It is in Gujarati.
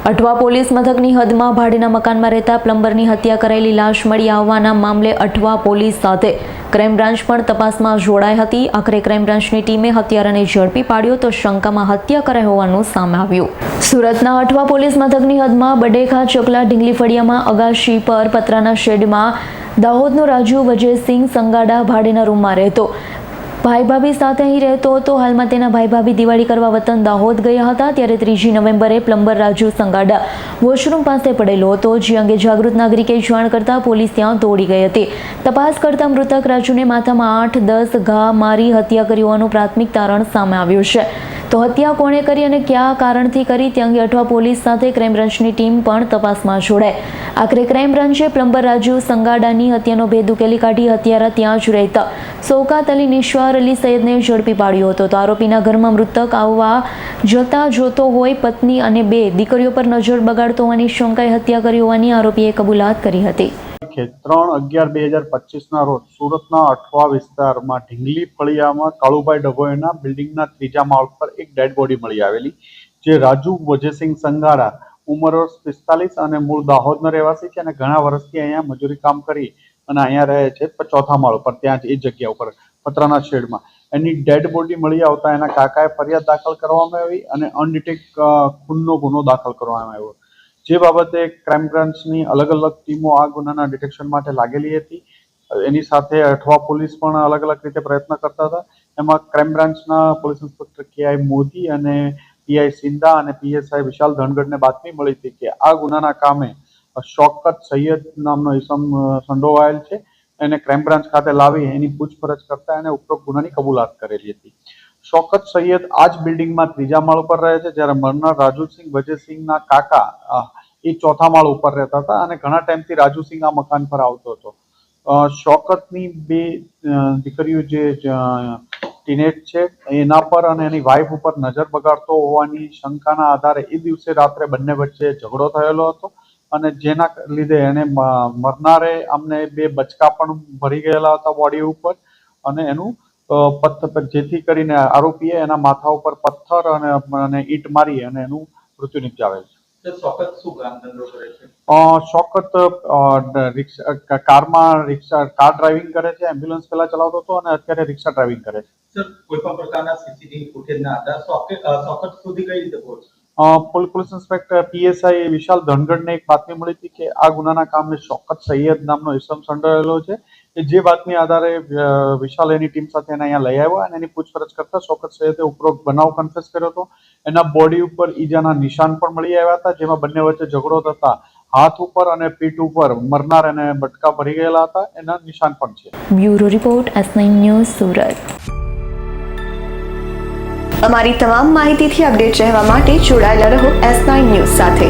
અઠવા પોલીસ મથકની હદમાં ભાડેના મકાનમાં રહેતા પ્લમ્બરની હત્યા કરાયેલી લાશ મળી આવવાના મામલે અઠવા પોલીસ સાથે ક્રાઇમ બ્રાન્ચ પણ તપાસમાં જોડાઈ હતી. આખરે ક્રાઇમ બ્રાન્ચની ટીમે હત્યારાને ઝડપી પાડ્યો તો શંકામાં હત્યા કરાઈ હોવાનું સામે આવ્યું. સુરતના અઠવા પોલીસ મથકની હદમાં બડેખા ચકલા ઢીંગલી ફળિયામાં અગાશી પર પતરાના શેડમાં દાહોદનો રાજુ વજયસિંહ સંગાડા ભાડેના રૂમમાં રહેતો. ભાઈ ભાભી સાથે અહીં રહેતો હતો. હાલમાં તેના ભાઈ ભાભી દિવાળી કરવા વતન દાહોદ ગયા હતા ત્યારે 3 નવેમ્બરે પ્લમ્બર રાજુ સંગાડા વોશરૂમ પાસે પડેલો હતો, જે અંગે જાગૃત નાગરિકે જાણ કરતા પોલીસ ત્યાં દોડી ગઈ હતી. તપાસ કરતા મૃતક રાજુને માથામાં 8-10 ઘા મારી હત્યા કરી હોવાનું પ્રાથમિક તારણ સામે આવ્યું છે. તો હત્યા કોણે કરી અને કયા કારણથી કરી તે અંગે અઠવા પોલીસ સાથે ક્રાઇમ બ્રાન્ચની ટીમ પણ તપાસમાં જોડાય. આખરે ક્રાઇમ બ્રાન્ચે પ્લમ્બર રાજુ સંગાડાની હત્યાનો ભેદ ઉકેલી કાઢી હત્યારા ત્યાં જ રહેતા શૌકાત અલી નિશ્વાર અલી સૈયદને ઝડપી પાડ્યો હતો. તો આરોપીના ઘરમાં મૃતક આવવા જતા જોતો હોય પત્ની અને 2 દીકરીઓ પર નજર બગાડતો હોવાની શંકાએ હત્યા કરી હોવાની આરોપીએ કબૂલાત કરી હતી. 3/11/2025 ના રોજ સુરતના અઠવા વિસ્તારમાં ઢીંગલી ફળિયામાં કાળુભાઈ ડભોઈના બિલ્ડિંગના 3જા માળ પર એક ડેડ બોડી મળી આવેલી, જે રાજુ વજયસિંહ સંગાડા ઉંમર વર્ષ 45 અને મૂળ દાહોદનો રહેવાસી છે અને ઘણા વર્ષથી અહીંયા મજૂરી કામ કરી અને અહીંયા રહે છે 4થા માળ પર, ત્યાં જ એ જગ્યા ઉપર પતરાના શેડમાં એની ડેડ બોડી મળી આવતા એના કાકાએ ફરિયાદ દાખલ કરવામાં આવી અને અનડિટેક્ટ ખૂનનો ગુનો દાખલ કરવામાં આવ્યો. જે બાબતે ક્રાઇમ બ્રાન્ચની અલગ અલગ ટીમો આ ગુનાના ડિટેક્શન માટે લાગેલી હતી. એની સાથે અઠવા પોલીસ પણ અલગ અલગ રીતે પ્રયત્ન કરતા હતા. એમાં ક્રાઇમ બ્રાન્ચના પોલીસ ઇન્સ્પેક્ટર કે.આઈ. મોદી અને પીઆઈ સિંધા અને પીએસઆઈ વિશાલ ધનગઢને બાતમી મળી હતી કે આ ગુનાના કામે શૌકત સૈયદ નામનો ઈસમ સંડોવાયેલ છે. એને ક્રાઇમ બ્રાન્ચ ખાતે લાવી એની પૂછપરછ કરતા એને ઉપરોક્ત ગુનાની કબૂલાત કરેલી હતી. શૌકત સૈયદ આ જ બિલ્ડિંગમાં 3જા માળ ઉપર રહે છે, જ્યારે મરનાર રાજુસિંહ વજયસિંહના કાકા એ 4થા માળ ઉપર રહેતા હતા અને ઘણા ટાઈમથી રાજુસિંહ આ મકાન પર આવતો હતો. શૌકતની 2 દીકરીઓ જે ટીનેજ છે એના પર અને એની વાઇફ ઉપર નજર બગાડતો હોવાની શંકાના આધારે એ દિવસે રાત્રે બંને વચ્ચે ઝઘડો થયેલો હતો અને જેના લીધે એને મરનારે અમને 2 બચકા પણ ભરી ગયેલા હતા બોડી ઉપર અને એનું જેથી કરીને આરોપીએ એના માથા ઉપર પથ્થર અને ઈંટ મારી અને એનું મૃત્યુ નિપજાવેલ છે. શૌકત શું કામ ધંધો કરે છે? શૌકત કાર ડ્રાઇવિંગ કરે છે, એમ્બ્યુલન્સ પહેલા ચલાવતો હતો અને અત્યારે રિક્ષા ડ્રાઇવિંગ કરે છે. સર, કોઈ પણ પ્રકારના સીસીટીવી ફૂટેજના આધાર શૌકત સુધી કઈ રીતે પહોંચે? પોલીસ ઇન્સ્પેક્ટર પીએસઆઈ વિશાલ ધનગઢને એક બાતમી મળી હતી કે આ ગુનાના કામે શૌકત સૈયદ નામનો ઈસમ સંડોવાયેલો છે. જે બાતમી આધારે વિશાલ એની ટીમ સાથે એને અહીંયા લઈ આવ્યા અને એની પૂછપરછ કરતા શૌકત સૈયદે ઉપરોક્ત બનાવ કન્ફેસ કર્યો હતો. એના બોડી ઉપર ઈજાના નિશાન પણ મળી આવ્યા હતા, જેમાં બંને વચ્ચે ઝઘડો થતા હાથ ઉપર અને પીઠ ઉપર મરનાર એને બટકા ભરી ગયેલા હતા, એના નિશાન પણ છે. Bureau report S9 news Surat. અમારી તમામ માહિતીથી અપડેટ રહેવા માટે જોડાયેલા રહો S9 ન્યૂઝ સાથે.